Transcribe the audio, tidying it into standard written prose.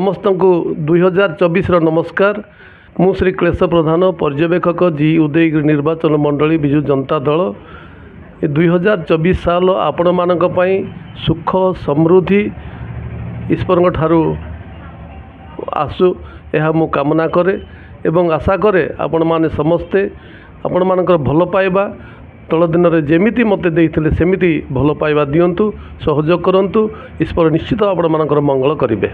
समस्त को 2024 नमस्कार। मु श्री क्लेश प्रधान पर्यवेक्षक जी उदयगिरी निर्वाचन मंडली विजु जनता दल। 2024 साल आपण मानक पई सुख समृद्धि ईश्वर ठारू आसु यह मु कामना करे एवं आशा करे आपण माने समस्ते आपण मानकर भल पाइबा तल दिन में जमीती मत देते सेमिति भल पाइबा दिंतु सहयोग करंतु ईश्वर निश्चित आपण मानकर मंगल करिवे।